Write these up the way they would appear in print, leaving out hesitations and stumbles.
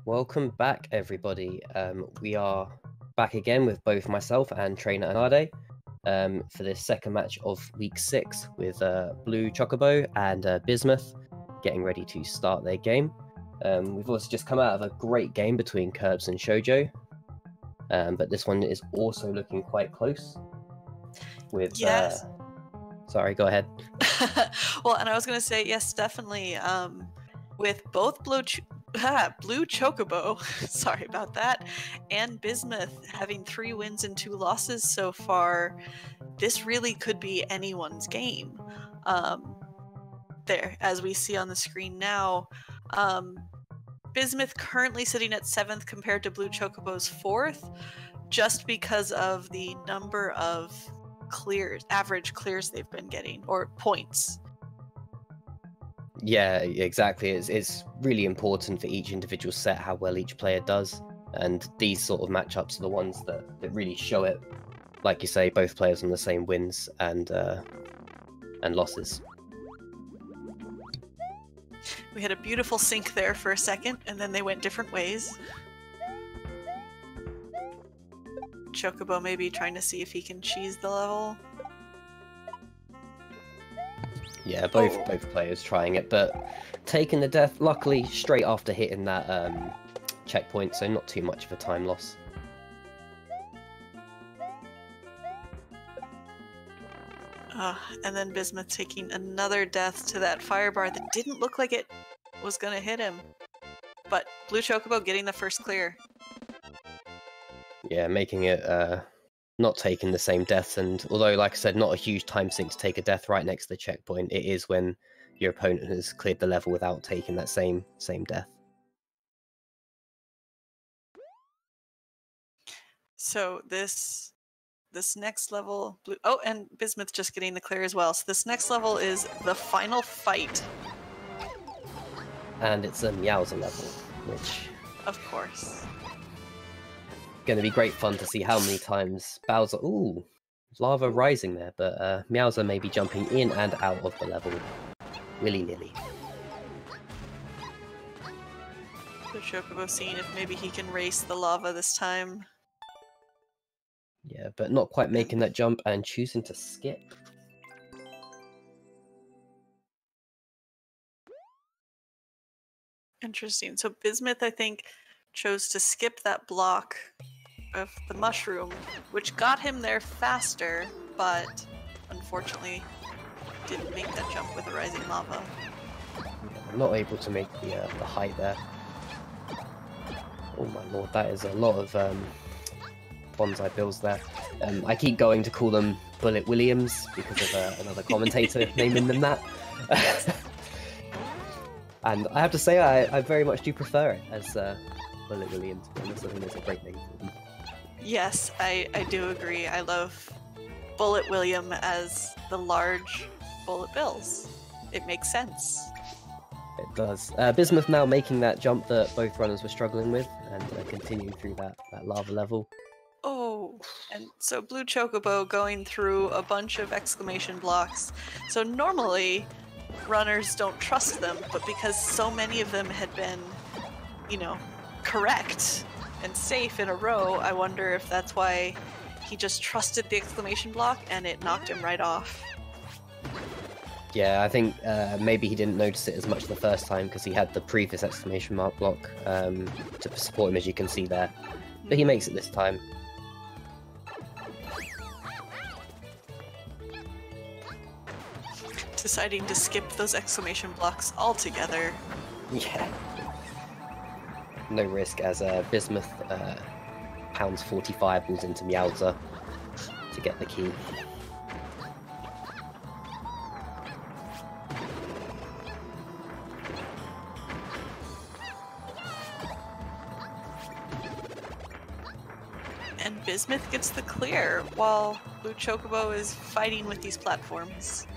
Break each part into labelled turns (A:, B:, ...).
A: Welcome back, everybody. We are back again with both myself and trainer Anade for this second match of week 6 with BlueChocobo and Bismuth getting ready to start their game. We've also just come out of a great game between Curbs and Shoujo, but this one is also looking quite close. With
B: yes.
A: Sorry, go ahead.
B: Well, and I was going to say yes, definitely. With both BlueChocobo, sorry about that, and Bismuth having 3 wins and 2 losses so far, this really could be anyone's game. There, as we see on the screen now, Bismuth currently sitting at 7th compared to BlueChocobo's 4th, just because of the number of average clears they've been getting, or points.
A: Yeah, exactly. It's really important for each individual set how well each player does, and these sort of matchups are the ones that really show it. Like you say, both players on the same wins and losses.
B: We had a beautiful sync there for a second, and then they went different ways. Chocobo maybe trying to see if he can cheese the level.
A: Yeah, both players trying it, but taking the death, luckily, straight after hitting that checkpoint, so not too much of a time loss.
B: And then Bismuth taking another death to that firebar that didn't look like it was going to hit him. But BlueChocobo getting the first clear.
A: Yeah, making it not taking the same deaths, and although, like I said, not a huge time sink to take a death right next to the checkpoint, it is when your opponent has cleared the level without taking that same death.
B: So this next level, and Bismuth just getting the clear as well. So this next level is the final fight.
A: And it's a Meowser level, which...
B: Of course.
A: Going to be great fun to see how many times Bowser... Ooh, lava rising there, but Meowser may be jumping in and out of the level willy-nilly.
B: So Chocobo seeing if maybe he can race the lava this time.
A: Yeah, but not quite making that jump and choosing to skip.
B: Interesting. So Bismuth, I think, chose to skip that block of the mushroom, which got him there faster, but unfortunately didn't make that jump with the rising lava.
A: Yeah, I'm not able to make the height there. Oh my lord, that is a lot of bonsai bills there. I keep going to call them Bullet Williams because of another commentator naming them that. And I have to say, I very much do prefer it as Bullet Williams. I think it's a great name for them.
B: Yes, I do agree. I love Bullet William as the large bullet bills. It makes sense.
A: It does. Bismuth now making that jump that both runners were struggling with and continuing through that lava level.
B: Oh, and so BlueChocobo going through a bunch of exclamation blocks. So normally runners don't trust them, but because so many of them had been, correct and safe in a row, I wonder if that's why he just trusted the exclamation block and it knocked him right off.
A: Yeah, I think maybe he didn't notice it as much the first time because he had the previous exclamation mark block to support him, as you can see there. But he makes it this time.
B: Deciding to skip those exclamation blocks altogether.
A: Yeah. No risk as Bismuth pounds 40 fireballs into Meowser to get the key.
B: And Bismuth gets the clear while BlueChocobo is fighting with these platforms.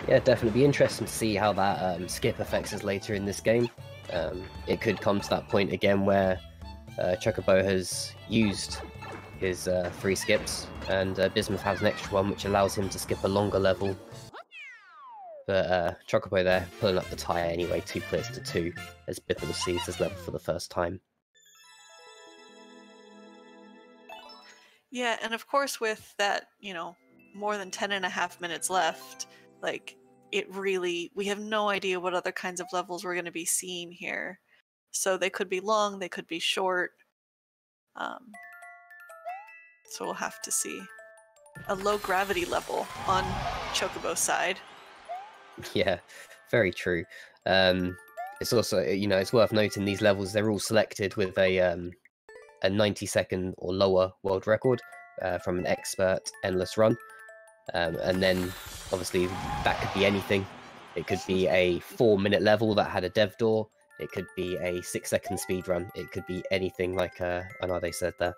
A: Yeah, definitely be interesting to see how that skip affects us later in this game. It could come to that point again where Chocobo has used his 3 skips and Bismuth has an extra one which allows him to skip a longer level But Chocobo there, pulling up the tie anyway, 2 clears to 2, as Bismuth sees his level for the first time.
B: Yeah, and of course with that, you know, more than 10.5 minutes left, like, we have no idea what other kinds of levels we're going to be seeing here. So they could be long, they could be short. So we'll have to see. A low gravity level on Chocobo's side.
A: Yeah, very true. It's also, you know, it's worth noting these levels, they're all selected with a 90-second or lower world record from an expert endless run. And then, obviously, that could be anything. It could be a 4-minute level that had a dev door. It could be a 6-second speedrun. It could be anything like Anade said there.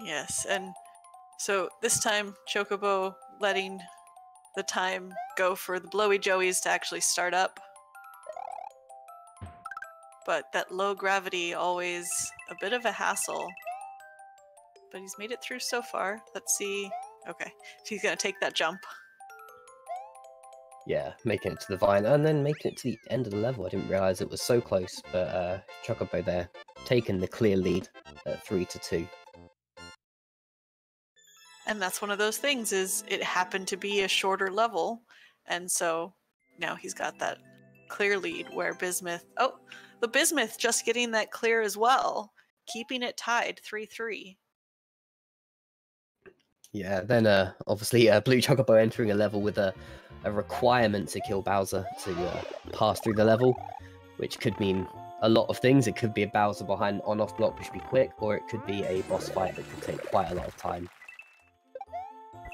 B: Yes, and so this time Chocobo letting the time go for the blowy joeys to actually start up. But that low gravity, always a bit of a hassle. But he's made it through so far. Let's see. Okay, he's gonna take that jump.
A: Yeah, making it to the vine and then making it to the end of the level. I didn't realise it was so close, but Chocobo there taking the clear lead at 3-2.
B: And that's one of those things, is it happened to be a shorter level, and so now he's got that clear lead where Bismuth... Oh, the Bismuth just getting that clear as well, keeping it tied 3-3.
A: Yeah, then obviously BlueChocobo entering a level with a requirement to kill Bowser to pass through the level, which could mean a lot of things. It could be a Bowser behind on-off block which would be quick, or it could be a boss fight that could take quite a lot of time.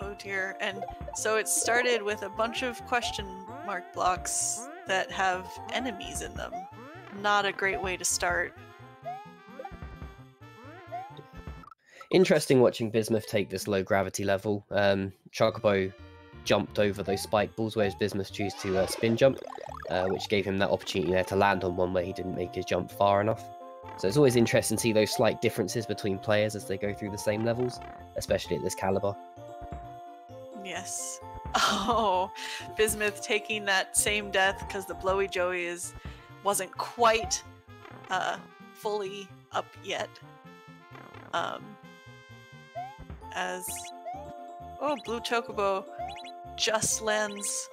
B: Oh dear, and so it started with a bunch of question mark blocks that have enemies in them. Not a great way to start.
A: Interesting watching Bismuth take this low gravity level. Chocobo jumped over those spike balls, whereas Bismuth chose to spin jump, which gave him that opportunity there to land on one where he didn't make his jump far enough. So it's always interesting to see those slight differences between players as they go through the same levels, especially at this caliber.
B: Yes. Oh, Bismuth taking that same death because the blowy joey wasn't quite fully up yet. BlueChocobo just lands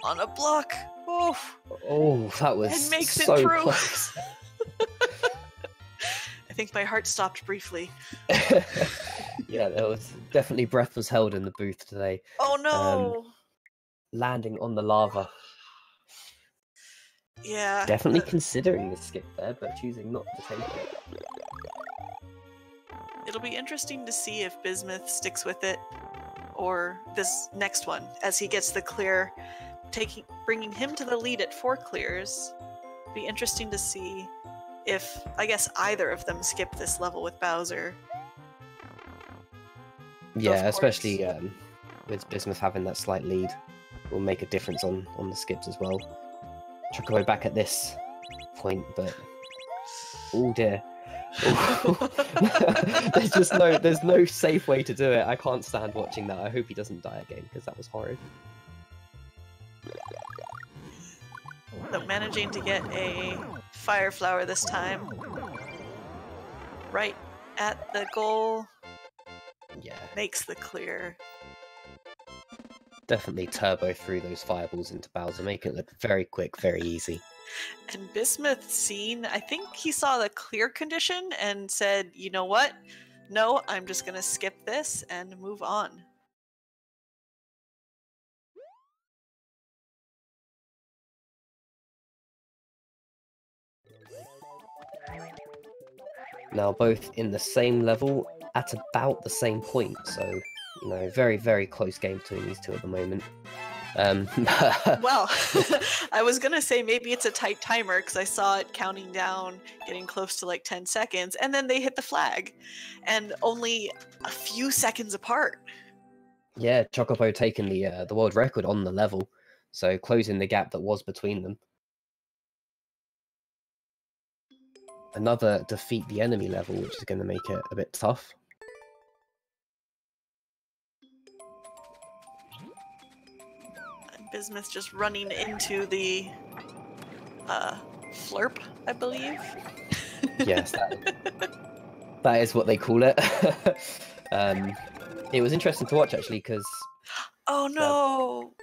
B: on a block. Oof.
A: Oh, that was
B: and makes
A: so
B: it through.
A: Close.
B: I think my heart stopped briefly.
A: Yeah, there was definitely breath was held in the booth today.
B: Oh no!
A: Landing on the lava.
B: Yeah.
A: Definitely considering the skip there, but choosing not to take it.
B: It'll be interesting to see if Bismuth sticks with it, or this next one, as he gets the clear, bringing him to the lead at 4 clears. Be interesting to see if, I guess, either of them skip this level with Bowser.
A: Yeah, especially with Bismuth having that slight lead, will make a difference on the skips as well. Chocobo back at this point, but oh dear. there's no safe way to do it. I can't stand watching that. I hope he doesn't die again, because that was horrid.
B: So managing to get a fire flower this time. Right at the goal.
A: Yeah.
B: Makes the clear.
A: Definitely turbo through those fireballs into Bowser, making it look very quick, very easy.
B: And Bismuth I think he saw the clear condition and said, you know what? No, I'm just going to skip this and move on.
A: Now both in the same level at about the same point, so, you know, very, very close game between these two at the moment.
B: Well, I was gonna say maybe it's a tight timer because I saw it counting down, getting close to like 10 seconds, and then they hit the flag, and only a few seconds apart.
A: Yeah, Chocobo taking the world record on the level, so closing the gap that was between them. Another defeat the enemy level, which is going to make it a bit tough.
B: Bismuth just running into the flurp, I believe.
A: Yes, that is what they call it. It was interesting to watch actually because
B: Oh no!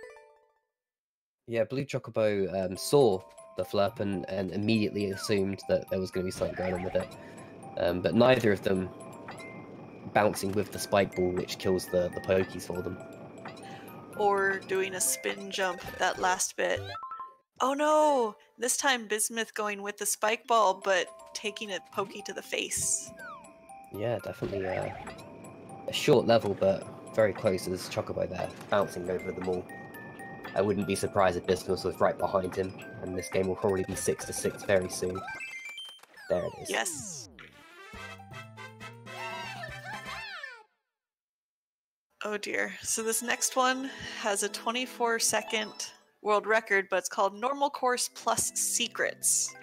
A: yeah, BlueChocobo saw the flurp and immediately assumed that there was going to be something going on with it. But neither of them bouncing with the spike ball, which kills the pokies for them.
B: Or doing a spin jump that last bit. Oh no! This time Bismuth going with the spike ball, but taking a pokey to the face.
A: Yeah, definitely a short level, but very close as Chocobo there, bouncing over them all. I wouldn't be surprised if Bismuth was right behind him, and this game will probably be 6-6 very soon. There it is.
B: Yes! Oh dear. So this next one has a 24-second world record, but it's called Normal Course Plus Secrets.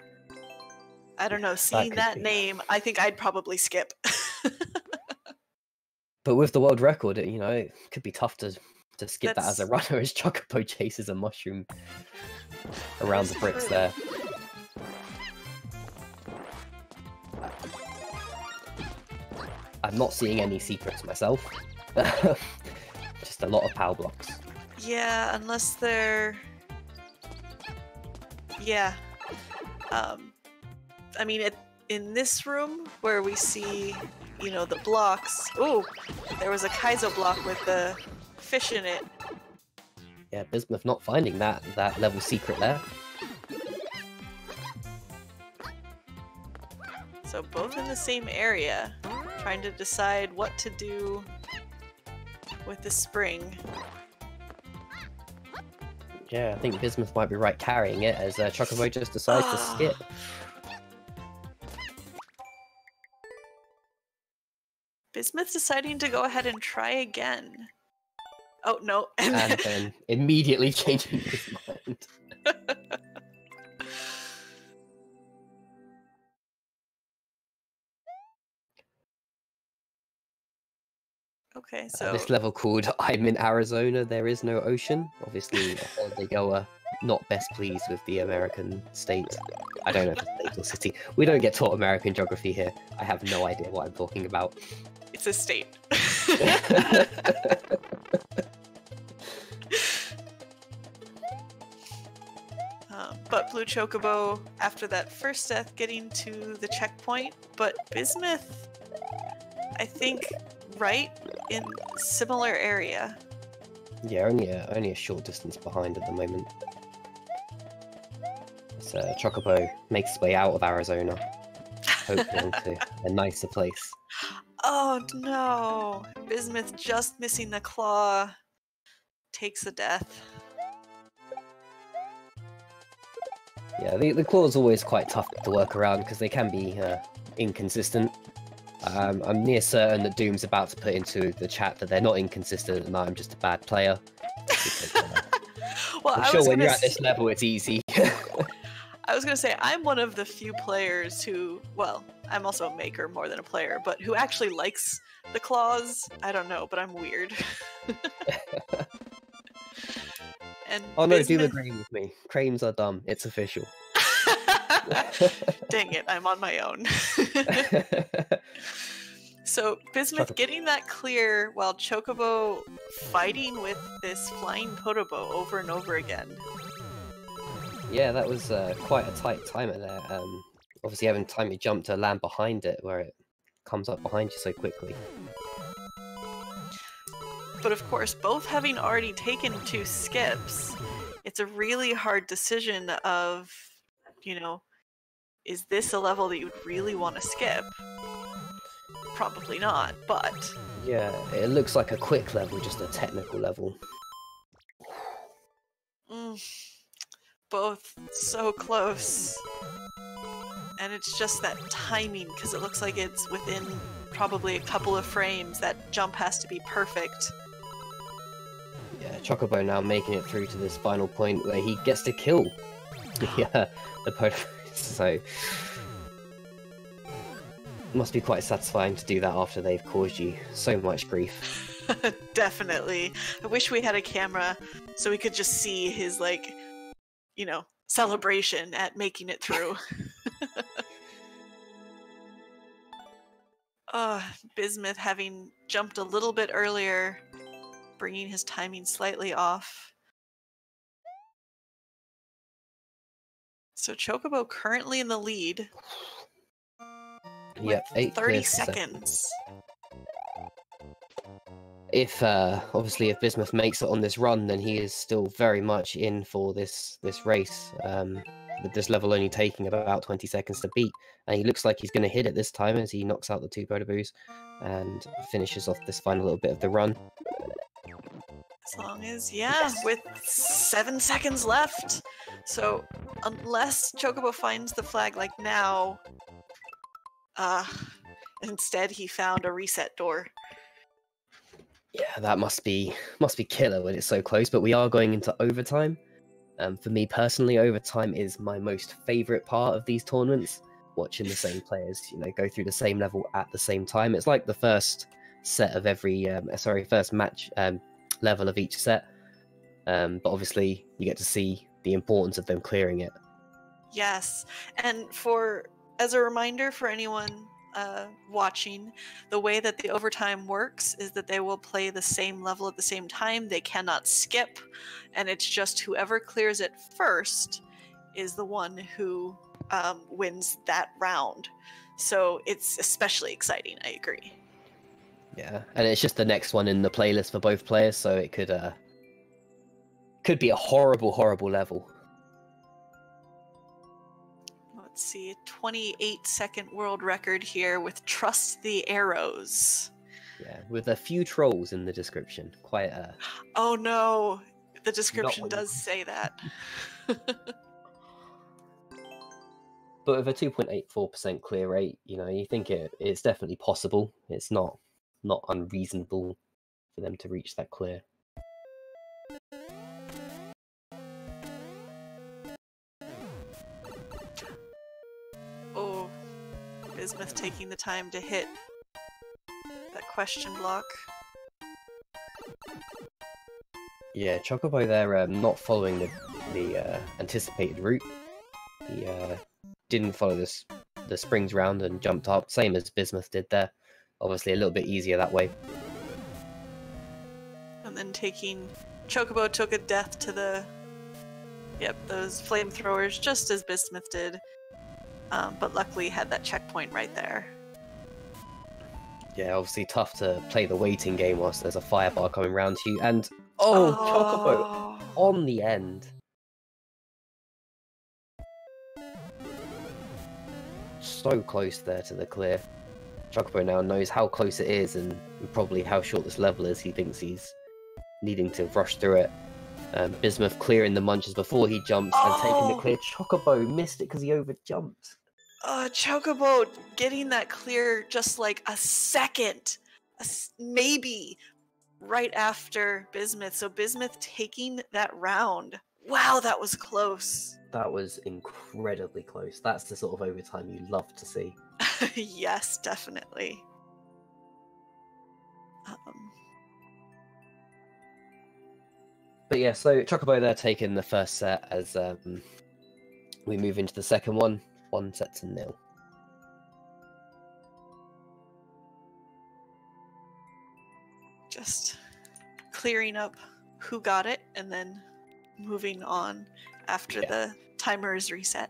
B: I don't know, seeing that name, I think I'd probably skip.
A: But with the world record, you know, it could be tough to skip that as a runner as Chocobo chases a mushroom around the bricks there. I'm not seeing any secrets myself. Just a lot of power blocks.
B: Yeah, unless they're... Yeah. I mean, in this room where we see, you know, the blocks... Ooh! There was a Kaizo block with the fish in it.
A: Yeah, Bismuth not finding that level secret there.
B: So both in the same area, trying to decide what to do with the spring.
A: Yeah, I think Bismuth might be right carrying it as Chocobo just decides to skip.
B: Bismuth deciding to go ahead and try again. Oh, no.
A: And then immediately changing his mind.
B: Okay, so...
A: this level called I'm in Arizona, there is no ocean. Obviously, a holiday goer not best pleased with the American state. I don't know if it's state or city. We don't get taught American geography here. I have no idea what I'm talking about.
B: It's a state. But BlueChocobo, after that first death, getting to the checkpoint, but Bismuth, I think, right in similar area.
A: Yeah, only a short distance behind at the moment. So Chocobo makes his way out of Arizona, hopefully into a nicer place.
B: Oh no! Bismuth just missing the claw takes a death.
A: Yeah, the claw is always quite tough to work around because they can be inconsistent. I'm near certain that Doom's about to put into the chat that they're not inconsistent and I'm just a bad player. Because,
B: well,
A: I'm sure when you're at this level, it's easy.
B: I was going to say, I'm one of the few players who, well, I'm also a maker more than a player, but who actually likes the claws. I don't know, but I'm weird. And
A: oh no, do agree with me. Cranes are dumb. It's official.
B: Dang it, I'm on my own. So, Bismuth getting that clear while Chocobo fighting with this flying Podobo over and over again.
A: Yeah, that was quite a tight timer there. Obviously having time to jump to land behind it where it comes up behind you so quickly.
B: But of course, both having already taken 2 skips, it's a really hard decision of, you know, is this a level that you would really want to skip? Probably not, but...
A: Yeah, it looks like a quick level, just a technical level.
B: Both so close. And it's just that timing, because it looks like it's within probably a couple of frames. That jump has to be perfect.
A: Yeah, Chocobo now making it through to this final point where he gets to kill the Podobo. So must be quite satisfying to do that after they've caused you so much grief.
B: Definitely. I wish we had a camera so we could just see his, like, you know, celebration at making it through. Bismuth having jumped a little bit earlier, bringing his timing slightly off. So Chocobo currently in the lead.
A: Yep,
B: 30 seconds.
A: If obviously if Bismuth makes it on this run, then he is still very much in for this race. With this level only taking about 20 seconds to beat, and he looks like he's going to hit it this time as he knocks out the 2 Botoboos and finishes off this final little bit of the run.
B: As long as, yeah, with 7 seconds left. So unless Chocobo finds the flag like now, instead he found a reset door.
A: Yeah, that must be killer when it's so close, but we are going into overtime. For me personally, overtime is my most favourite part of these tournaments. Watching the same players, go through the same level at the same time. It's like the first set of every, first match level of each set. But obviously, you get to see the importance of them clearing it.
B: Yes, and as a reminder for anyone watching, the way that the overtime works is that they will play the same level at the same time. They cannot skip, and it's just whoever clears it first is the one who wins that round. So it's especially exciting, I agree.
A: Yeah, and it's just the next one in the playlist for both players, so it could be a horrible level.
B: Let's see, 28-second world record here with Trust the Arrows.
A: Yeah, with a few trolls in the description. Quite a...
B: Oh no, the description does say that.
A: But with a 2.84% clear rate, you think it's definitely possible. It's not unreasonable for them to reach that clear.
B: Oh, Bismuth taking the time to hit that question block.
A: Yeah, Chocobo there not following the anticipated route. He didn't follow the springs round and jumped up, same as Bismuth did there. Obviously a little bit easier that way.
B: And then Chocobo took a death to those flamethrowers, just as Bismuth did. But luckily had that checkpoint right there.
A: Yeah, obviously tough to play the waiting game whilst there's a firebar coming round to you. And, Chocobo on the end. So close there to the clear. Chocobo now knows how close it is and probably how short this level is. He thinks he's needing to rush through it. Bismuth clearing the munches before he jumps and taking the clear. Chocobo missed it because he overjumped.
B: Chocobo getting that clear just like a second, maybe, right after Bismuth. So Bismuth taking that round. Wow, that was close.
A: That was incredibly close. That's the sort of overtime you love to see.
B: Yes, definitely.
A: But yeah, so Chocobo there taking the first set as we move into the second one. 1-0.
B: Just clearing up who got it and then moving on after the timer is reset.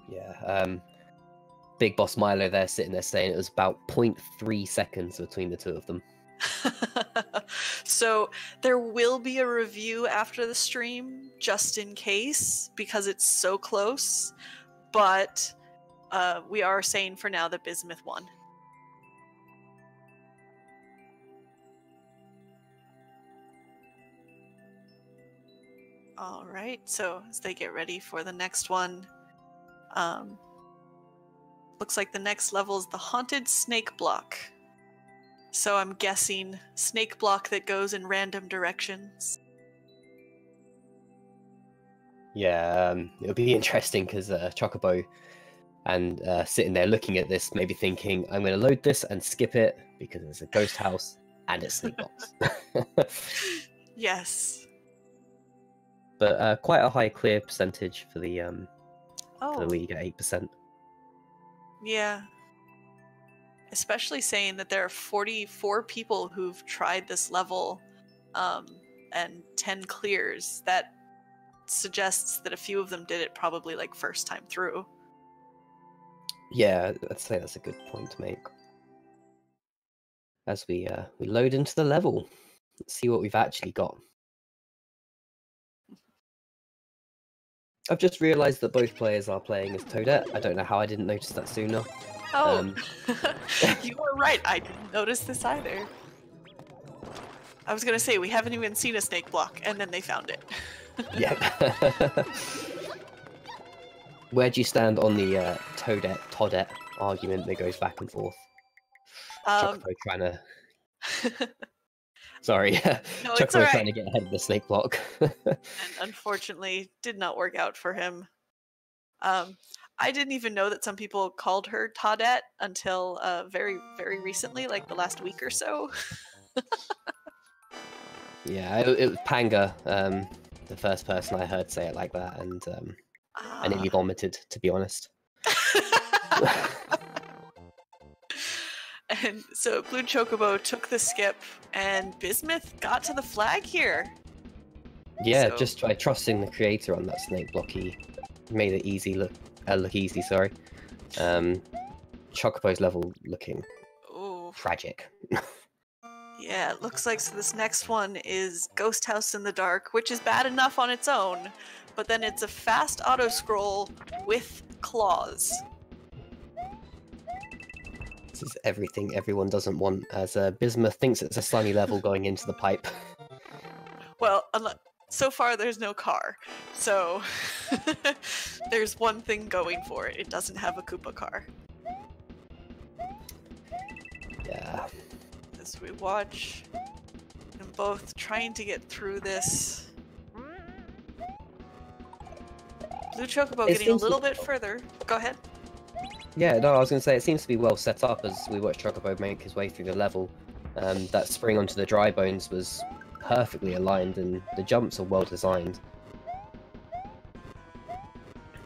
A: Yeah, Big Boss Milo there sitting there saying it was about 0.3 seconds between the two of them.
B: So there will be a review after the stream, just in case, because it's so close. But we are saying for now that Bismuth won. All right, so as they get ready for the next one, looks like the next level is the Haunted Snake Block. So I'm guessing snake block that goes in random directions.
A: Yeah, it'll be interesting because Chocobo and sitting there looking at this, maybe thinking, I'm going to load this and skip it because it's a ghost house and it's snake blocks.
B: Yes.
A: But quite a high clear percentage for the
B: Oh,
A: Wii at 8%.
B: yeah. Especially saying that there are 44 people who've tried this level and 10 clears. That suggests that a few of them did it probably like first time through.
A: Yeah, I'd say that's a good point to make. As we load into the level, let's see what we've actually got. I've just realised that both players are playing as Toadette. I don't know how I didn't notice that sooner.
B: Oh, you were right. I didn't notice this either. I was gonna say we haven't even seen a snake block, and then they found it.
A: Yep. Where do you stand on the Toadette argument that goes back and forth? Chocobo trying to. Sorry,
B: No, it's
A: Chocobo
B: alright.
A: trying to get ahead of the snake block.
B: And unfortunately, did not work out for him. I didn't even know that some people called her Toadette until very, very recently, like the last week or so.
A: Yeah, it was Panga, the first person I heard say it like that, and I nearly vomited, to be honest.
B: And so BlueChocobo took the skip, and Bismuth got to the flag here.
A: Yeah,
B: So-
A: just by trusting the creator on that snake block, he made it easy look easy. Sorry, Chocobo's level looking
B: Ooh.
A: tragic.
B: Yeah, it looks like so this next one is Ghost House in the Dark, which is bad enough on its own, but then it's a fast auto scroll with claws.
A: This is everything everyone doesn't want, as Bismuth thinks it's a sunny level going into the pipe.
B: Well, so far there's no car, so there's one thing going for it. It doesn't have a Koopa car.
A: Yeah.
B: As we watch them both trying to get through this. BlueChocobo getting a little bit further. Go ahead.
A: Yeah, no, I was going to say, it seems to be well set up as we watch Chocobo make his way through the level. That spring onto the dry bones was perfectly aligned, and the jumps are well designed.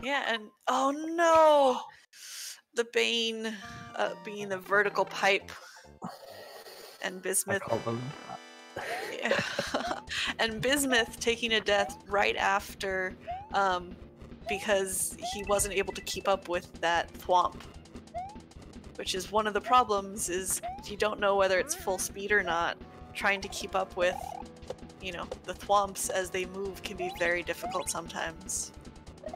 B: Yeah, and oh no! The Bane being the vertical pipe. And Bismuth.
A: I can't believe that.
B: Yeah. And Bismuth taking a death right after because he wasn't able to keep up with that thwomp. Which is one of the problems, is you don't know whether it's full speed or not. Trying to keep up with, you know, the thwomps as they move can be very difficult sometimes.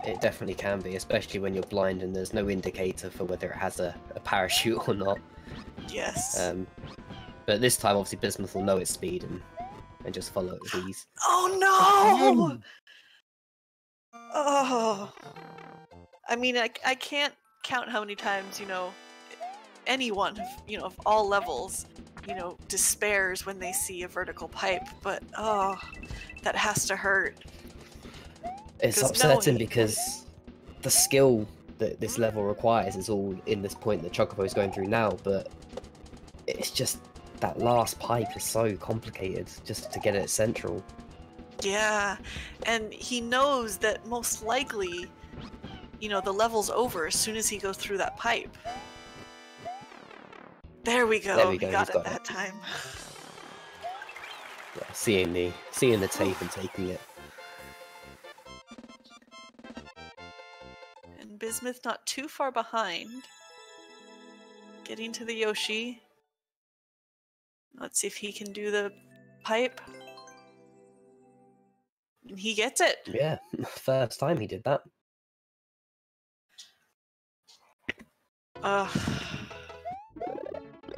A: It definitely can be, especially when you're blind and there's no indicator for whether it has a parachute or not.
B: Yes.
A: But this time, obviously, Bismuth will know its speed and just follow it with ease.
B: Oh no! Oh. I mean, I can't count how many times, you know, anyone, you know, of all levels, you know, despairs when they see a vertical pipe, but oh, that has to hurt.
A: It's upsetting because the skill that this level requires is all in this point that Chocobo is going through now, but it's just that last pipe is so complicated just to get it central.
B: Yeah, and he knows that most likely, you know, the level's over as soon as he goes through that pipe. There we go. He got it that time.
A: Yeah, seeing the tape and taking it.
B: And Bismuth not too far behind. Getting to the Yoshi. Let's see if he can do the pipe. And he gets it.
A: Yeah, first time he did that.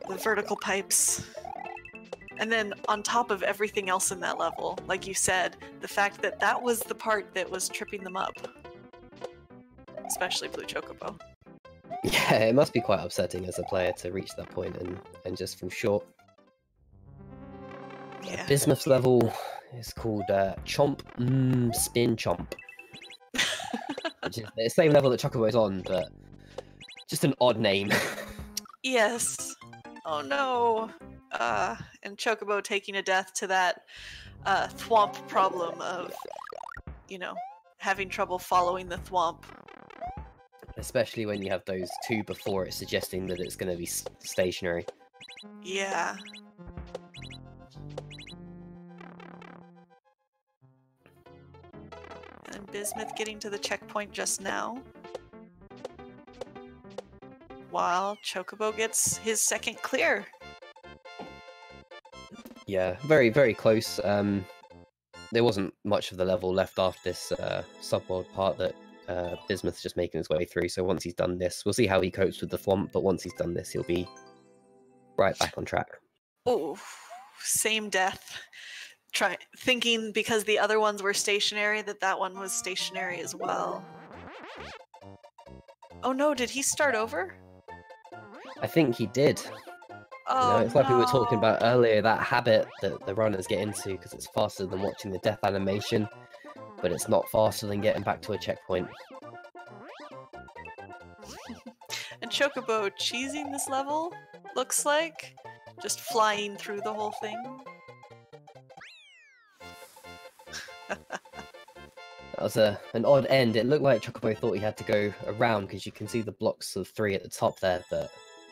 B: The vertical pipes. And then on top of everything else in that level, like you said, the fact that that was the part that was tripping them up. Especially BlueChocobo.
A: Yeah, it must be quite upsetting as a player to reach that point and just fall short.
B: Yeah.
A: Bismuth's level is called Chomp Spin Chomp. Which is the same level that Chocobo's on, but Just an odd name.
B: Yes. Oh no. And Chocobo taking a death to that thwomp problem of, you know, having trouble following the thwomp.
A: Especially when you have those two before it suggesting that it's going to be stationary.
B: Yeah. And then Bismuth getting to the checkpoint just now. While Chocobo gets his second clear.
A: Yeah, very, very close. There wasn't much of the level left after this subworld part that Bismuth's just making his way through, so once he's done this, we'll see how he copes with the thwomp, but once he's done this, he'll be right back on track.
B: Oh, same death. Thinking because the other ones were stationary that one was stationary as well. Oh no, did he start over?
A: I think he did.
B: Oh,
A: it's like we were talking about earlier, that habit that the runners get into because it's faster than watching the death animation, but it's not faster than getting back to a checkpoint.
B: And Chocobo cheesing this level, looks like. Just flying through the whole thing.
A: That was an odd end. It looked like Chocobo thought he had to go around because you can see the blocks of 3 at the top there, but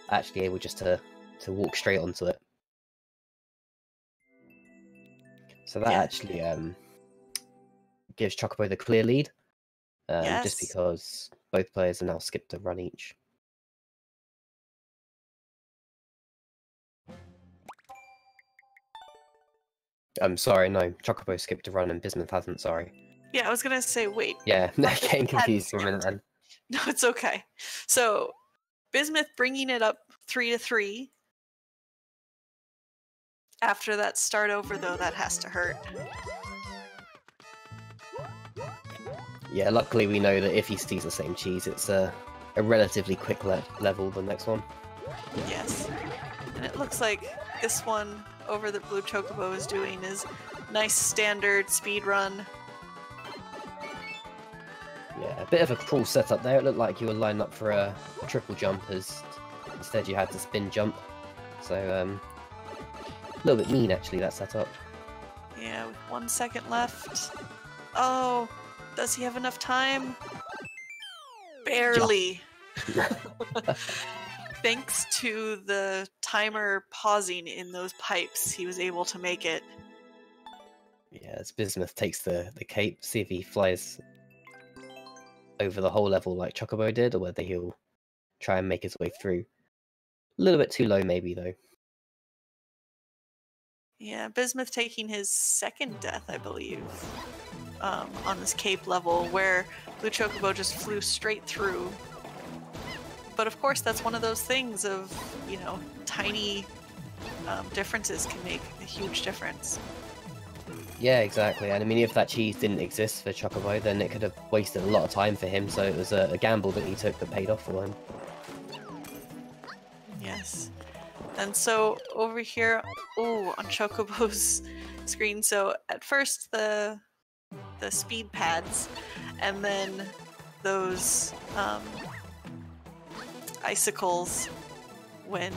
A: actually able just to walk straight onto it. So that actually gives Chocobo the clear lead, just because both players are now skipped a run each. I'm sorry, no, Chocobo skipped a run and Bismuth hasn't, sorry.
B: Yeah, I was gonna say, wait.
A: Yeah, getting confused for a minute then.
B: No, it's okay. So, Bismuth bringing it up 3-3. After that start over, though, that has to hurt.
A: Yeah, luckily we know that if he sees the same cheese, it's a relatively quick level, the next one.
B: Yes. And it looks like this one over that BlueChocobo is doing is nice standard speed run.
A: Yeah, a bit of a cruel setup there. It looked like you were lined up for a triple jump, as instead you had to spin jump. So, a little bit mean, actually, that setup.
B: Yeah, with 1 second left. Oh, does he have enough time? Barely. Thanks to the timer pausing in those pipes, he was able to make it.
A: Yeah, as Bismuth takes the cape, see if he flies over the whole level like Chocobo did, or whether he'll try and make his way through. A little bit too low, maybe, though.
B: Yeah, Bismuth taking his second death, I believe, on this cape level, where BlueChocobo just flew straight through. But of course, that's one of those things of, you know, tiny differences can make a huge difference.
A: Yeah, exactly. And I mean, if that cheese didn't exist for Chocobo, then it could have wasted a lot of time for him, so it was a gamble that he took that paid off for him.
B: Yes. And so over here, ooh, on Chocobo's screen, so at first the speed pads, and then those icicles when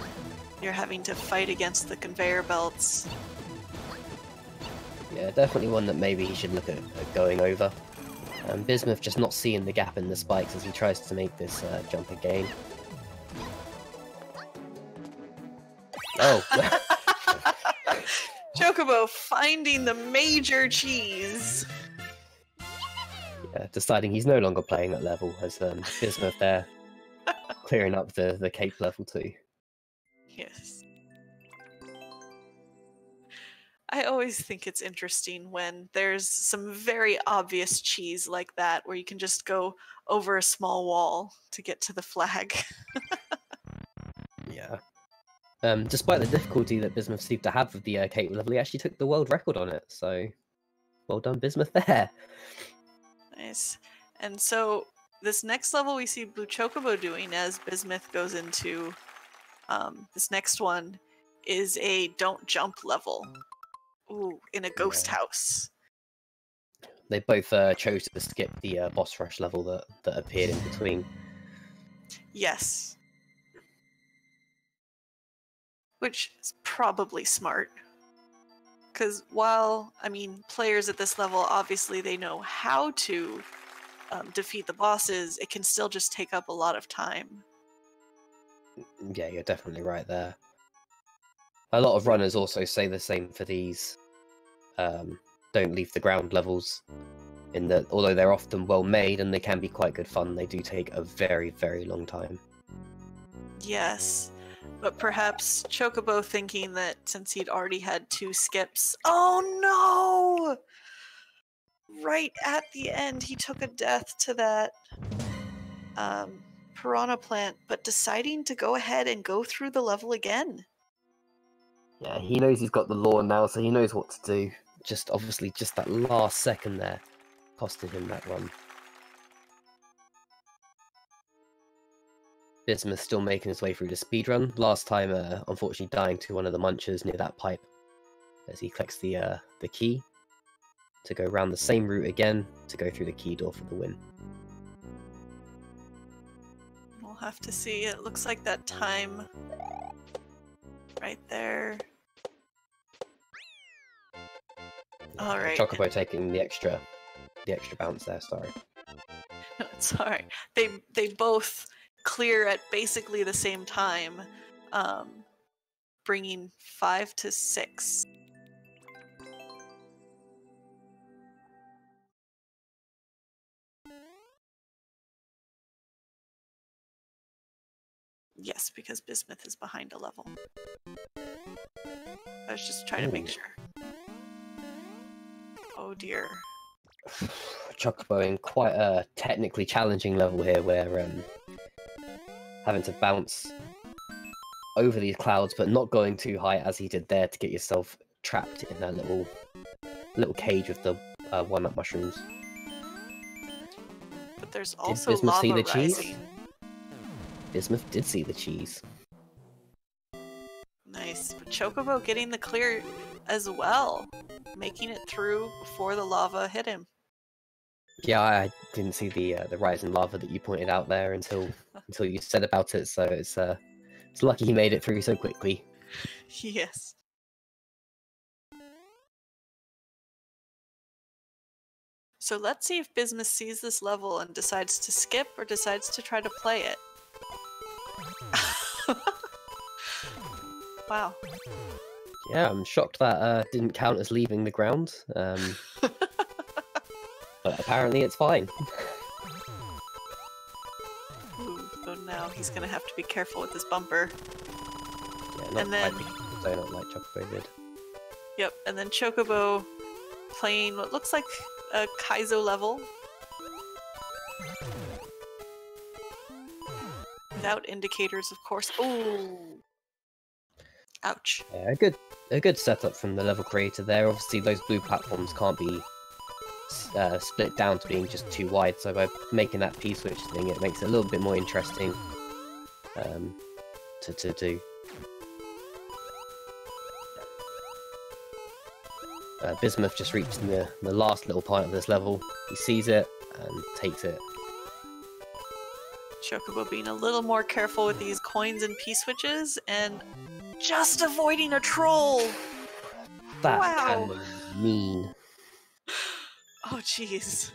B: you're having to fight against the conveyor belts.
A: Yeah, definitely one that maybe he should look at going over. Bismuth just not seeing the gap in the spikes as he tries to make this jump again. Oh!
B: Chocobo finding the major cheese!
A: Yeah, deciding he's no longer playing that level as Bismuth there clearing up the cape level too.
B: Yes. I always think it's interesting when there's some very obvious cheese like that, where you can just go over a small wall to get to the flag.
A: Yeah. Despite the difficulty that Bismuth seemed to have with the cape level, he actually took the world record on it, so well done, Bismuth there.
B: Nice. And so this next level we see BlueChocobo doing as Bismuth goes into this next one is a don't jump level. Ooh, in a ghost house.
A: They both chose to skip the boss rush level that appeared in between.
B: Yes. Which is probably smart. Because while, I mean, players at this level, obviously they know how to defeat the bosses, it can still just take up a lot of time.
A: Yeah, you're definitely right there. A lot of runners also say the same for these don't leave the ground levels, in that although they're often well made and they can be quite good fun, they do take a very, very long time.
B: Yes, but perhaps Chocobo thinking that since he'd already had 2 skips... Oh no! Right at the end, he took a death to that piranha plant, but deciding to go ahead and go through the level again.
A: Yeah, he knows he's got the law now, so he knows what to do. Just obviously, just that last second there costed him that run. Bismuth still making his way through the speedrun. Last time, unfortunately, dying to one of the munchers near that pipe as he collects the key to go around the same route again to go through the key door for the win.
B: We'll have to see. It looks like that time right there. All right.
A: Chocobo taking the extra bounce there. Sorry.
B: No, it's all right. They both clear at basically the same time, bringing 5 to 6. Yes, because Bismuth is behind a level. I was just trying to make sure. Oh dear.
A: Chocobo in quite a technically challenging level here, where having to bounce over these clouds, but not going too high as he did there to get yourself trapped in that little cage with the one-up mushrooms.
B: But there's also
A: did Bismuth
B: lava
A: see the
B: rising.
A: cheese? Bismuth did see the cheese.
B: Nice. But Chocobo getting the clear as well, making it through before the lava hit him.
A: Yeah, I didn't see the rise in lava that you pointed out there until you said about it. So it's lucky he made it through so quickly.
B: Yes. So let's see if Bismuth sees this level and decides to skip or decides to try to play it. Wow.
A: Yeah, I'm shocked that didn't count as leaving the ground. But apparently it's fine.
B: Ooh, so now he's gonna have to be careful with this bumper.
A: Yeah, not
B: and then,
A: quite the donut like Chocobo did.
B: Yep, and then Chocobo playing what looks like a Kaizo level. Without indicators, of course. Ooh. Ouch.
A: Yeah, a good setup from the level creator there. Obviously, those blue platforms can't be split down to being just too wide, so by making that P-switch thing, it makes it a little bit more interesting to do. Bismuth just reached the last little part of this level. He sees it and takes it.
B: Chocobo being a little more careful with these coins and P-switches, and just avoiding a troll!
A: That
B: Wow.
A: can be mean.
B: Oh, jeez.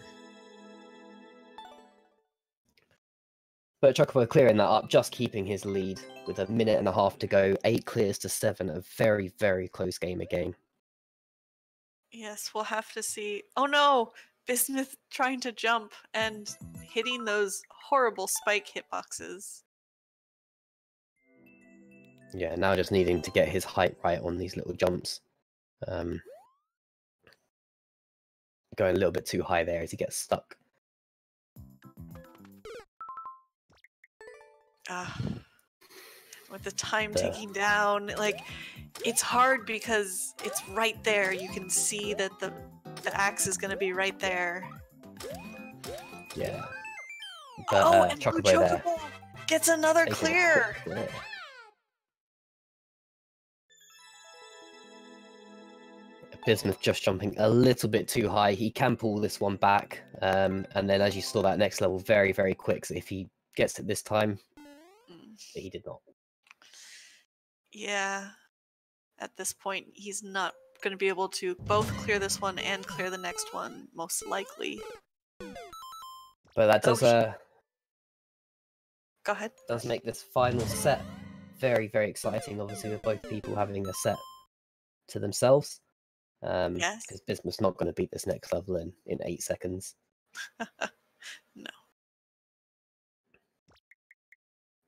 A: But Chocobo clearing that up, just keeping his lead with a minute and a half to go. 8 clears to 7, a very, very close game again.
B: Yes, we'll have to see. Oh no! Bismuth trying to jump and hitting those horrible spike hitboxes.
A: Yeah, now just needing to get his height right on these little jumps. Going a little bit too high there as he gets stuck.
B: With the time ticking down, like, it's hard because it's right there. You can see that the axe is going to be right there.
A: Yeah. But
B: and
A: Chocobo
B: BlueChocobo
A: there
B: gets another clear!
A: Bismuth just jumping a little bit too high. He can pull this one back. And then as you saw, that next level very, very quick. So if he gets it this time,
B: Mm.
A: but he did not.
B: Yeah. At this point, he's not going to be able to both clear this one and clear the next one, most likely.
A: But that does
B: Go ahead.
A: does make this final set very, very exciting. Obviously, with both people having a set to themselves.
B: Yes.
A: Because Bismuth's not going to beat this next level in 8 seconds.
B: No.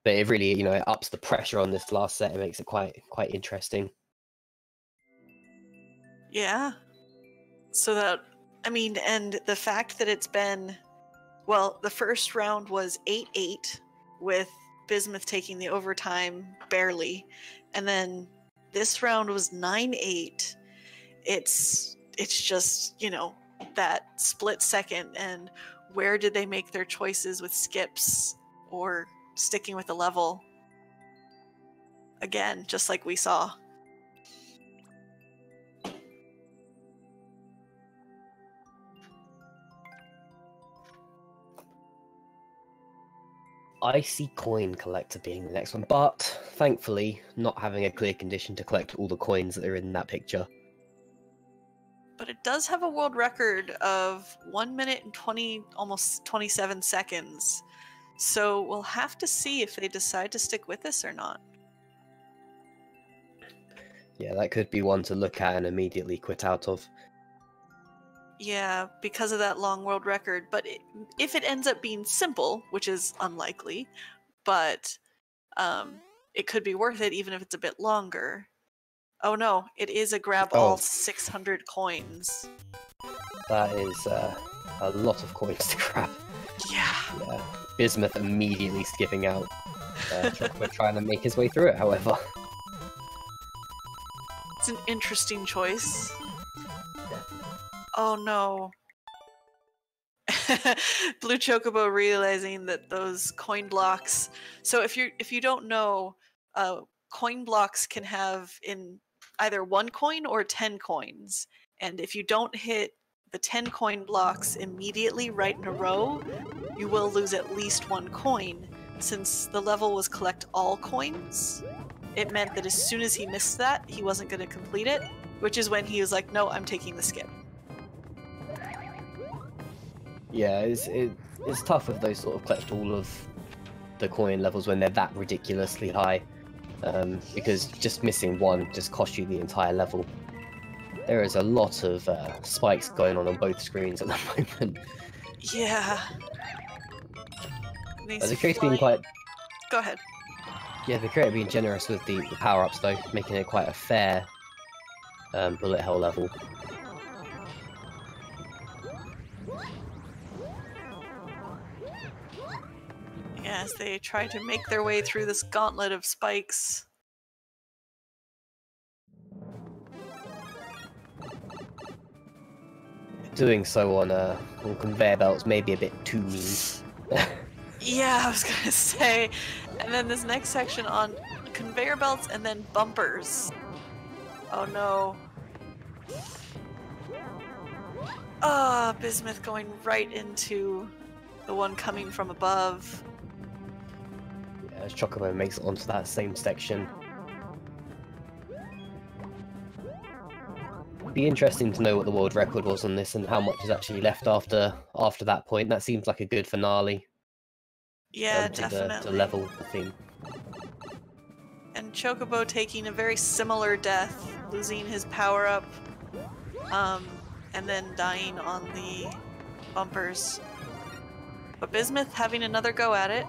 A: But it really, it ups the pressure on this last set. It makes it quite interesting.
B: Yeah. So that, I mean, and the fact that it's been, well, the first round was 8-8 with Bismuth taking the overtime barely, and then this round was 9-8. It's just, that split second, and where did they make their choices with skips or sticking with the level? Again, just like we saw.
A: Icy Coin Collector being the next one, but thankfully not having a clear condition to collect all the coins that are in that picture.
B: But it does have a world record of 1 minute and almost 27 seconds. So we'll have to see if they decide to stick with this or not.
A: Yeah, that could be one to look at and immediately quit out of.
B: Yeah, because of that long world record. But if it ends up being simple, which is unlikely, but it could be worth it even if it's a bit longer. Oh no, it is a grab all 600 coins.
A: That is a lot of coins to grab.
B: Yeah.
A: Bismuth immediately skipping out. Chocobo trying to make his way through it, however.
B: It's an interesting choice. Oh no. BlueChocobo realizing that those coin blocks. So if you don't know, coin blocks can have in either 1 coin or 10 coins. And if you don't hit the 10 coin blocks immediately right in a row, you will lose at least 1 coin. Since the level was collect all coins, it meant that as soon as he missed that, he wasn't going to complete it, which is when he was like, no, I'm taking the skip.
A: Yeah, it's tough with those sort of collect all of the coin levels when they're that ridiculously high, because just missing one just costs you the entire level. There is a lot of spikes going on both screens at the moment.
B: Yeah.
A: The creator being quite...
B: Go ahead.
A: Yeah, the creator being generous with the power-ups though, making it quite a fair bullet hell level.
B: Yeah, as they try to make their way through this gauntlet of spikes.
A: Doing so on conveyor belts may be a bit too mean.
B: Yeah, I was gonna say. And then this next section on conveyor belts and then bumpers. Oh no. Ah, Bismuth going right into the one coming from above.
A: Yeah, as Chocobo makes it onto that same section. Be interesting to know what the world record was on this and how much is actually left after that point. That seems like a good finale.
B: Yeah, definitely.
A: To level the theme.
B: And Chocobo taking a very similar death, losing his power-up, and then dying on the bumpers. But Bismuth having another go at it.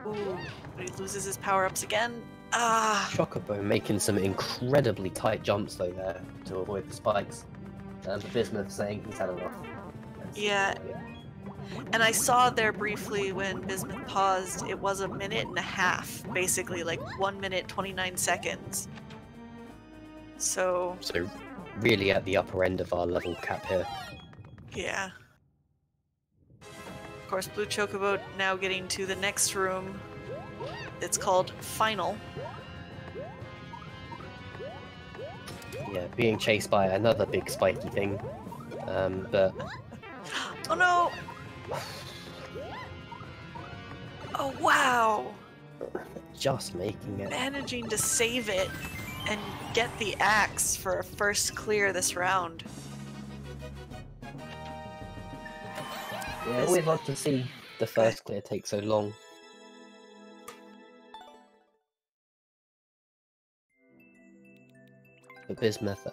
B: Ooh, but he loses his power-ups again. Ah!
A: Chocobo making some incredibly tight jumps though there to avoid the spikes. And Bismuth saying he's had enough.
B: Yeah. And I saw there briefly when Bismuth paused, it was 1.5 minutes, basically, like 1 minute 29 seconds. So
A: really at the upper end of our level cap here.
B: Yeah. Of course, BlueChocobo now getting to the next room. It's called Final.
A: Yeah, being chased by another big spiky thing. But
B: oh no! Oh, wow!
A: Just making it.
B: Managing to save it and get the axe for a first clear this round.
A: Yeah, always love to see the first clear take so long. But Bismuth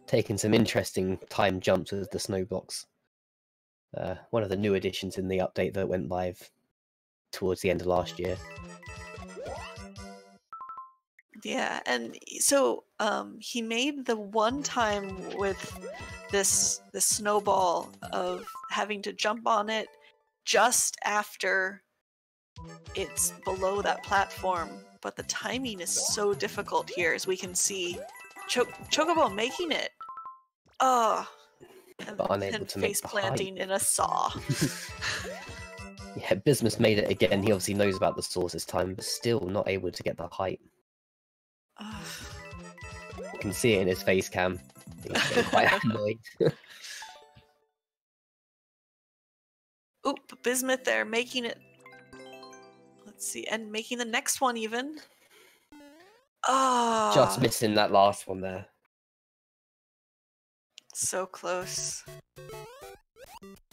A: taking some interesting time jumps with the snow blocks. One of the new additions in the update that went live towards the end of last year.
B: Yeah, and so he made the one time with this snowball of having to jump on it just after it's below that platform, but the timing is so difficult here, as we can see. Chocobo making it. Oh,
A: But unable to make
B: face
A: the
B: planting
A: height.
B: in a saw.
A: Yeah, Bismuth made it again. He obviously knows about the source this time, but still not able to get the height. You can see it in his face cam. He's getting quite annoyed.
B: Oop, Bismuth there, making it. Let's see, and making the next one even. Oh,
A: Just missing that last one there.
B: So close.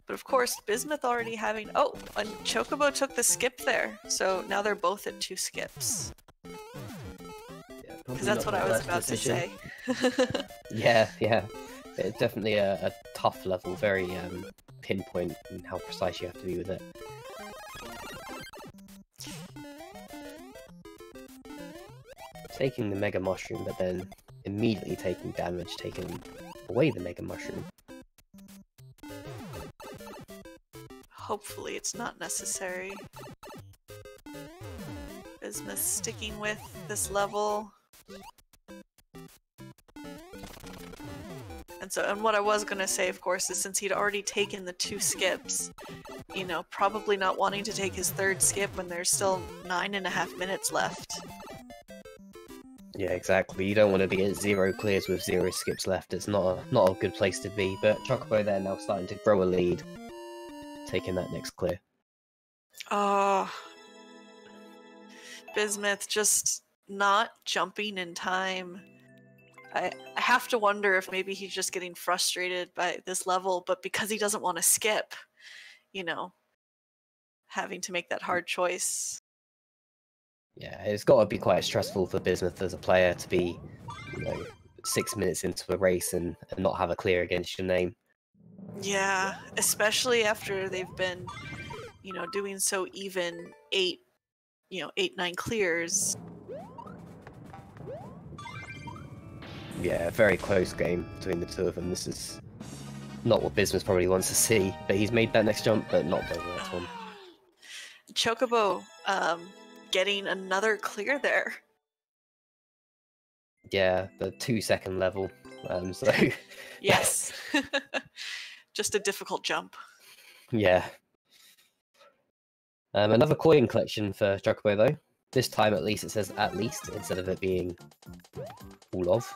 B: But of course, Bismuth already having... Oh, and Chocobo took the skip there. So now they're both at 2 skips. Because that's what I was about to say.
A: Yeah. It's definitely a tough level, very pinpoint in how precise you have to be with it. Taking the Mega Mushroom, but then immediately taking damage, taking away the Mega Mushroom.
B: Hopefully it's not necessary. Bismuth sticking with this level. And what I was gonna say, of course, is since he'd already taken the 2 skips, you know, probably not wanting to take his 3rd skip when there's still 9.5 minutes left.
A: Yeah, exactly. You don't want to be at 0 clears with 0 skips left. It's not a good place to be. But Chocobo there now starting to grow a lead, taking that next clear.
B: Oh, Bismuth just not jumping in time. I have to wonder if maybe he's just getting frustrated by this level, but because he doesn't want to skip, you know, having to make that hard choice.
A: Yeah, it's got to be quite stressful for Bismuth as a player to be, 6 minutes into a race and not have a clear against your name.
B: Yeah, especially after they've been, doing so even 8, 9 clears.
A: Yeah, very close game between the two of them. This is not what Bismuth probably wants to see, but he's made that next jump, but not the next one.
B: Chocobo getting another clear there.
A: Yeah, the 2-second level. So
B: yes, just a difficult jump.
A: Yeah. Another coin collection for Chocobo though. This time at least it says at least instead of it being all of.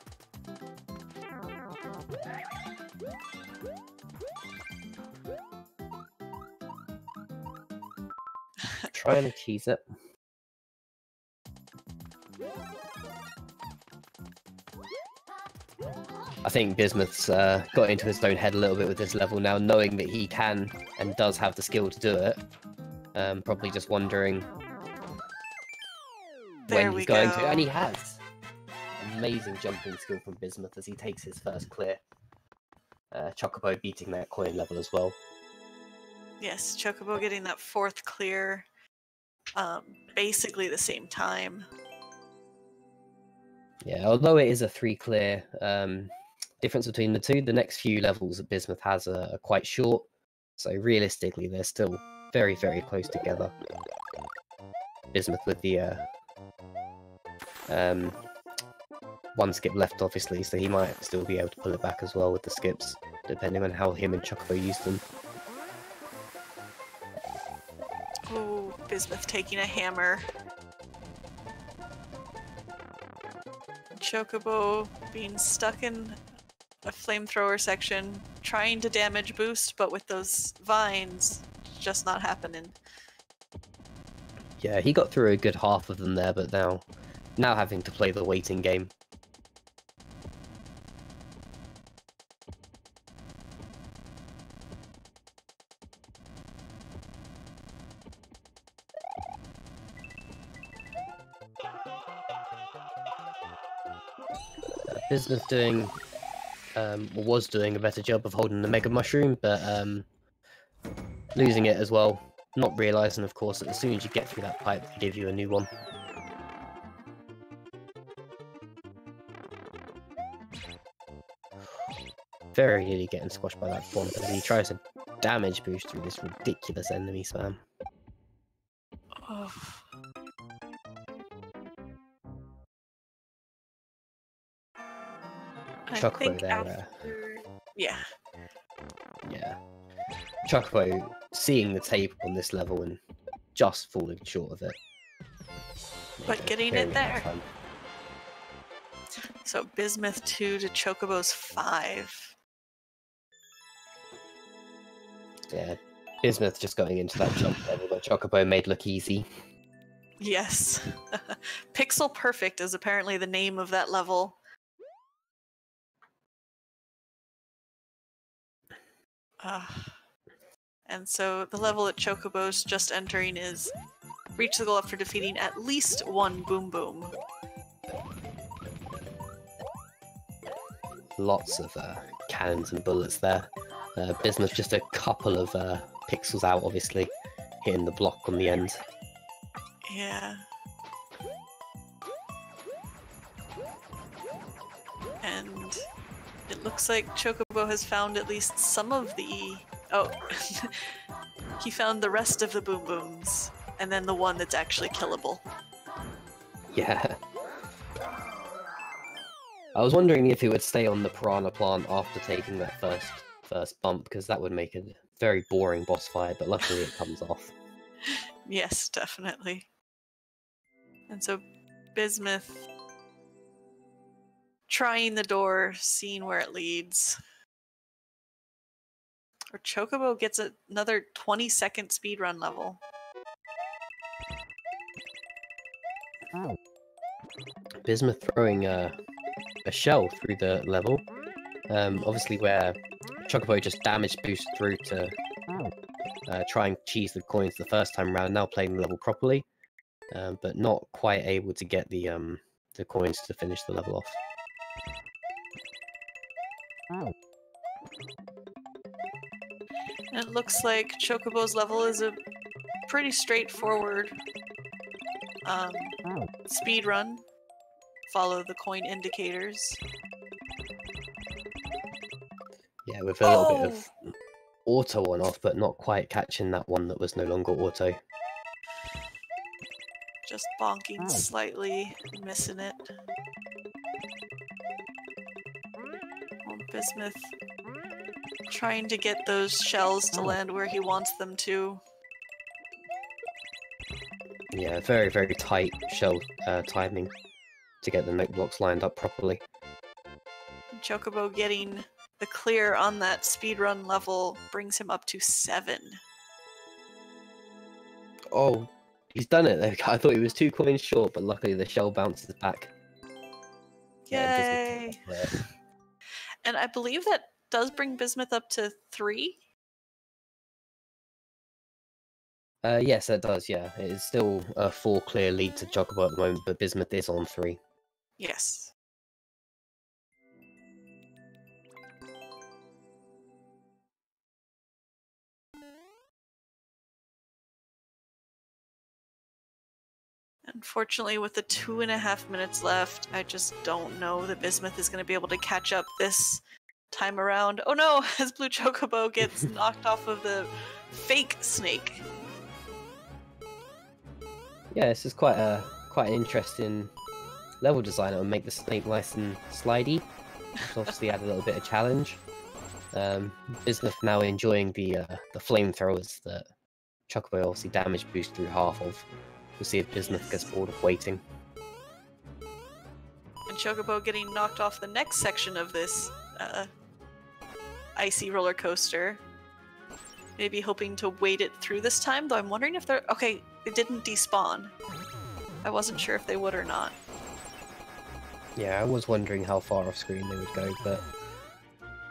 A: Trying to cheese it. I think Bismuth's got into his own head a little bit with this level now, knowing that he can and does have the skill to do it. Probably just wondering when he's going to, and he has. Amazing jumping skill from Bismuth as he takes his first clear. Chocobo beating that coin level as well.
B: Yes, Chocobo getting that 4th clear, basically the same time.
A: Yeah, although it is a 3 clear difference between the two, the next few levels that Bismuth has are quite short, so realistically they're still very, very close together. Bismuth with the 1 skip left, obviously, so he might still be able to pull it back as well with the skips, depending on how him and Chocobo use them.
B: Oh, Bismuth taking a hammer. Chocobo being stuck in a flamethrower section, trying to damage boost, but with those vines, just not happening.
A: Yeah, he got through a good half of them there, but now having to play the waiting game. Bismuth doing, was doing a better job of holding the Mega Mushroom, but losing it as well. Not realising, of course, that as soon as you get through that pipe, they give you a new one. Very nearly getting squashed by that bomb as he tries to damage boost through this ridiculous enemy spam.
B: Oh.
A: Chocobo there.
B: After... Yeah.
A: Yeah. Chocobo seeing the tape on this level and just falling short of it.
B: But getting it there. So Bismuth 2 to Chocobo's 5.
A: Yeah, Bismuth just going into that jump level that Chocobo made look easy.
B: Yes. Pixel Perfect is apparently the name of that level. And so the level that Chocobo's just entering is reach the goal after defeating at least one Boom Boom.
A: Lots of cannons and bullets there. Bismuth just a couple of pixels out, obviously, hitting the block on the end.
B: Yeah. And it looks like Chocobo has found at least some of the... Oh, he found the rest of the Boom Booms, and then the one that's actually killable.
A: Yeah. I was wondering if he would stay on the Piranha Plant after taking that first bump, because that would make a very boring boss fight, but luckily it comes off.
B: Yes, definitely. And so Bismuth trying the door, seeing where it leads. Or Chocobo gets another 20-second speedrun level.
A: Oh. Bismuth throwing a shell through the level. Obviously where Chocobo just damage boost through to try and cheese the coins the first time around, now playing the level properly, but not quite able to get the coins to finish the level off.
B: And it looks like Chocobo's level is a pretty straightforward speed run. Follow the coin indicators.
A: Yeah, with a little bit of auto on off, but not quite catching that one that was no longer auto.
B: Just bonking slightly, missing it. Well, Bismuth trying to get those shells to land where he wants them to.
A: Yeah, very, very tight shell timing to get the note blocks lined up properly.
B: Chocobo getting the clear on that speedrun level brings him up to 7.
A: Oh, he's done it. I thought he was 2 coins short, but luckily the shell bounces back.
B: Yay! And I believe that does bring Bismuth up to 3?
A: Yes, it does, yeah. It is still a 4 clear lead to Chocobo at the moment, but Bismuth is on 3.
B: Yes. Unfortunately, with the 2.5 minutes left, I just don't know that Bismuth is going to be able to catch up this time around. Oh no, as BlueChocobo gets knocked off of the fake snake.
A: Yeah, this is quite an interesting level design. It will make the snake nice and slidey. Obviously add a little bit of challenge. Bismuth now enjoying the flamethrowers that Chocobo obviously damage boost through half of. We'll see if Bismuth gets bored of waiting.
B: And Chocobo getting knocked off the next section of this icy roller coaster. maybe hoping to wait it through this time, though I'm wondering if they're... Okay, it didn't despawn. I wasn't sure if they would or not.
A: Yeah, I was wondering how far off screen they would go, but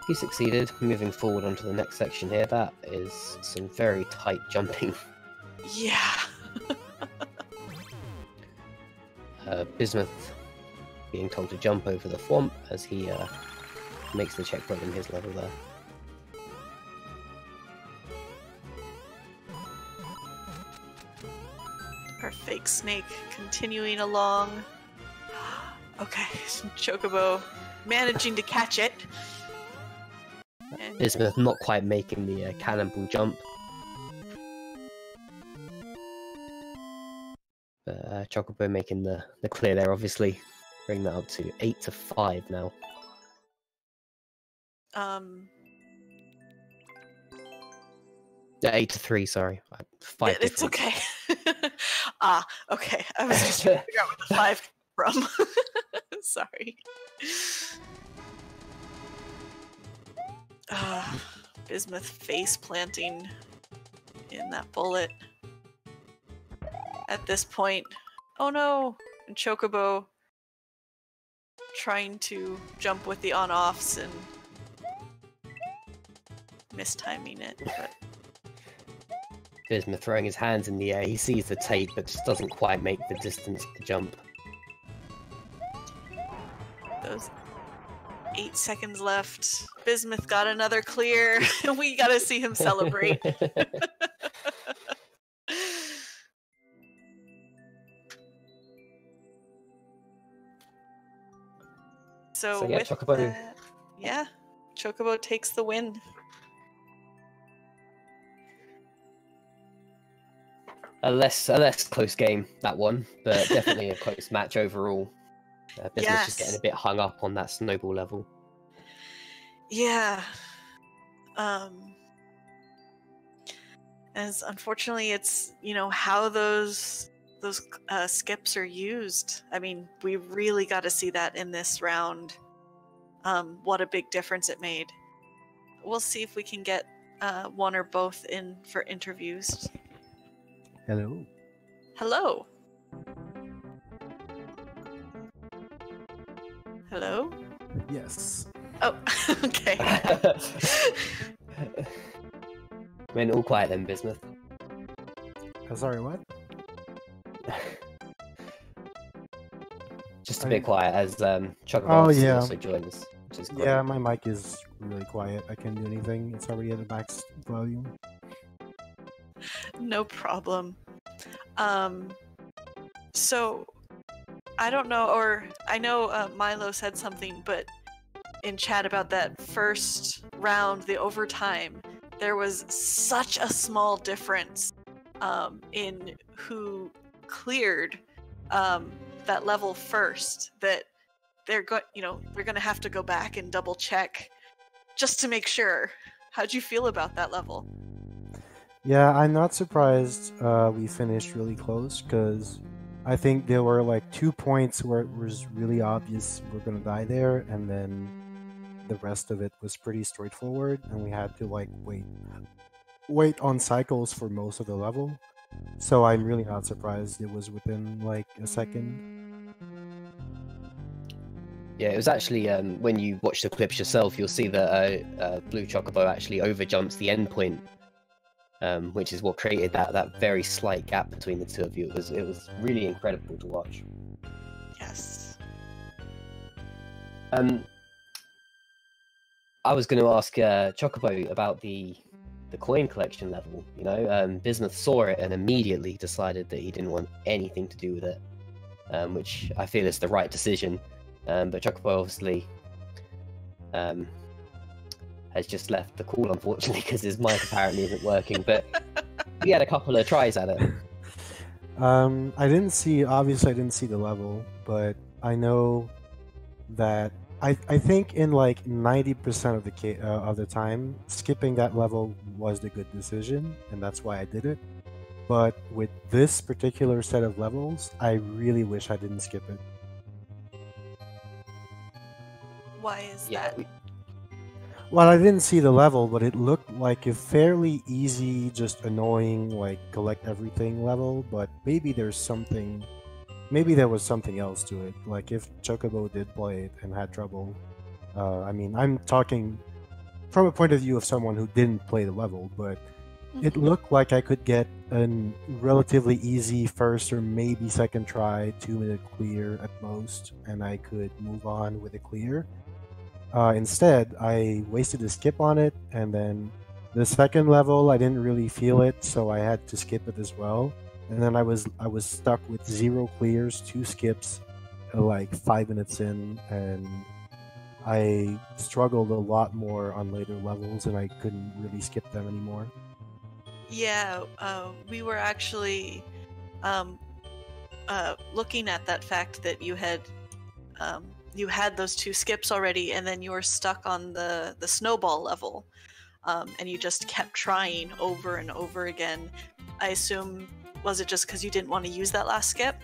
A: he succeeded. Moving forward onto the next section here, that is some very tight jumping.
B: Yeah.
A: Bismuth being told to jump over the thwomp as he makes the checkpoint in his level there.
B: Our fake snake continuing along. Okay, Chocobo managing to catch it. And
A: Bismuth not quite making the cannonball jump. But Chocobo making the clear there, obviously. Bring that up to 8-5 now. Yeah, 8-3, sorry. 5
B: it's
A: difference.
B: okay. Okay. I was just trying to figure out where the 5 came from. Sorry. Bismuth face planting in that bullet. At this point, oh no! And Chocobo trying to jump with the on-offs and mistiming it. But...
A: Bismuth throwing his hands in the air. He sees the tape, but just doesn't quite make the distance to jump.
B: Those 8 seconds left. Bismuth got another clear. We gotta see him celebrate. So
A: yeah,
B: with
A: Chocobo.
B: that, yeah, Chocobo takes the win.
A: A less close game, that one, but definitely a close match overall. Bismuth just getting a bit hung up on that snowball level.
B: Yeah. As unfortunately, it's, you know, how those skips are used. I mean, we really got to see that in this round. What a big difference it made. We'll see if we can get one or both in for interviews.
C: Hello.
B: Hello. Hello?
C: Yes.
B: Oh, okay.
A: Went all quiet then, Bismuth.
C: Sorry, what?
A: Just a bit quiet as Chocobo also joins, which is great.
C: Yeah, my mic is really quiet. I can't do anything. It's already at the max volume.
B: No problem. So I don't know, or I know Milo said something, but in chat about that first round, the overtime, there was such a small difference in who cleared that level first that they're going to have to go back and double check just to make sure. How'd you feel about that level?
C: Yeah, I'm not surprised we finished really close, because I think there were like 2 points where it was really obvious we're gonna die there, and then the rest of it was pretty straightforward, and we had to like wait on cycles for most of the level. So I'm really not surprised it was within like a second.
A: Yeah, it was actually when you watch the clips yourself, you'll see that BlueChocobo actually overjumps the endpoint, which is what created that very slight gap between the two of you. It was really incredible to watch.
B: Yes.
A: I was going to ask Chocobo about the coin collection level. You know, Bismuth saw it and immediately decided that he didn't want anything to do with it, which I feel is the right decision. But Chocobo obviously has just left the call, unfortunately, because his mic apparently isn't working. But he had a couple of tries at it.
C: I didn't see the level, but I know that I think in like 90% of the time, skipping that level was the good decision, and that's why I did it. But with this particular set of levels, I really wish I didn't skip it.
B: Why is that?
C: Well, I didn't see the level, but it looked like a fairly easy, just annoying, like collect everything level. But maybe there was something else to it. Like if Chocobo did play it and had trouble. I mean, I'm talking from a point of view of someone who didn't play the level, but it looked like I could get a relatively easy first or maybe second try, 2-minute clear at most, and I could move on with a clear. Instead, I wasted a skip on it, and then the second level I didn't really feel it, so I had to skip it as well. And then I was stuck with 0 clears, 2 skips, like 5 minutes in, and I struggled a lot more on later levels, and I couldn't really skip them anymore.
B: Yeah, we were actually looking at that fact that you had those 2 skips already, and then you were stuck on the snowball level, and you just kept trying over and over again. I assume, was it just because you didn't want to use that last skip?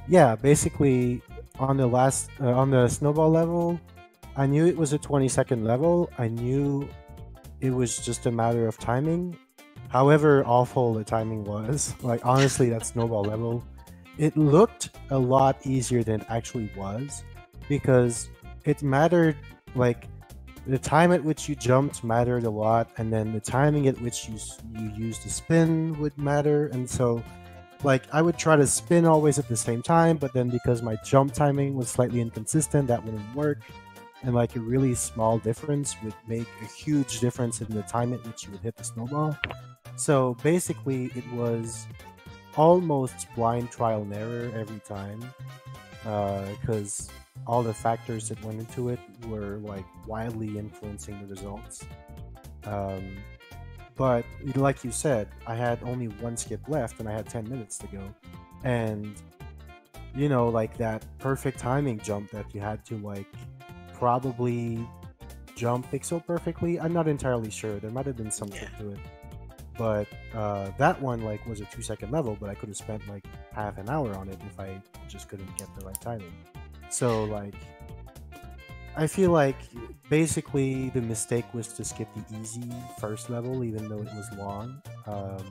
C: Yeah, basically on the snowball level, I knew it was a 20-second level. I knew it was just a matter of timing. However awful the timing was, like honestly, that snowball level, it looked a lot easier than it actually was, because it mattered, like the time at which you jumped mattered a lot, and then the timing at which you used to spin would matter. And so like I would try to spin always at the same time, but then because my jump timing was slightly inconsistent, that wouldn't work. And like a really small difference would make a huge difference in the time at which you would hit the snowball. So basically it was almost blind trial and error every time, because all the factors that went into it were like wildly influencing the results. But like you said, I had only 1 skip left and I had 10 minutes to go. And you know, like that perfect timing jump that you had to like probably jump pixel perfectly. I'm not entirely sure. There might have been something to it. But that one like was a 2-second level, but I could have spent like half an hour on it if I just couldn't get the right timing. So like I feel like basically the mistake was to skip the easy first level, even though it was long. A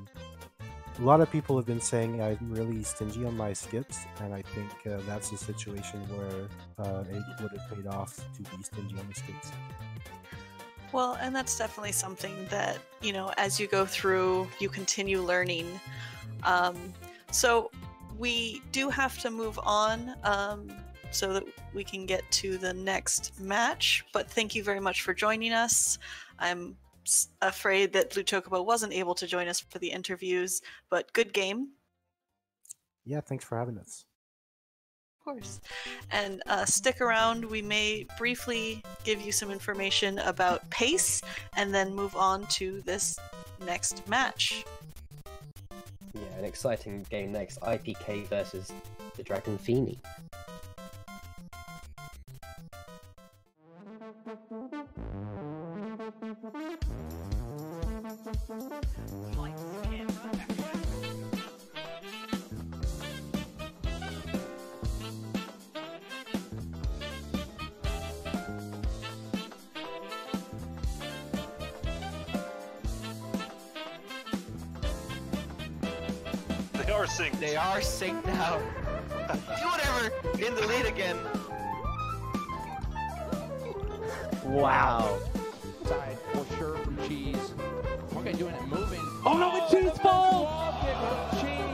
C: lot of people have been saying I'm really stingy on my skips, and I think that's a situation where it would have paid off to be stingy on the skips.
B: Well, and that's definitely something that, you know, as you go through, you continue learning. So we do have to move on so that we can get to the next match. But thank you very much for joining us. I'm afraid that BlueChocobo wasn't able to join us for the interviews, but good game.
C: Yeah, thanks for having us.
B: Of course. And stick around. We may briefly give you some information about pace and then move on to this next match.
A: Yeah, an exciting game next. IPK versus the Dragon Feeney.
D: They are synced now. Do whatever. In the lead again.
A: Wow.
E: Side for sure from Cheese. Okay, doing it, moving. Oh no, the Cheese falls! Cheese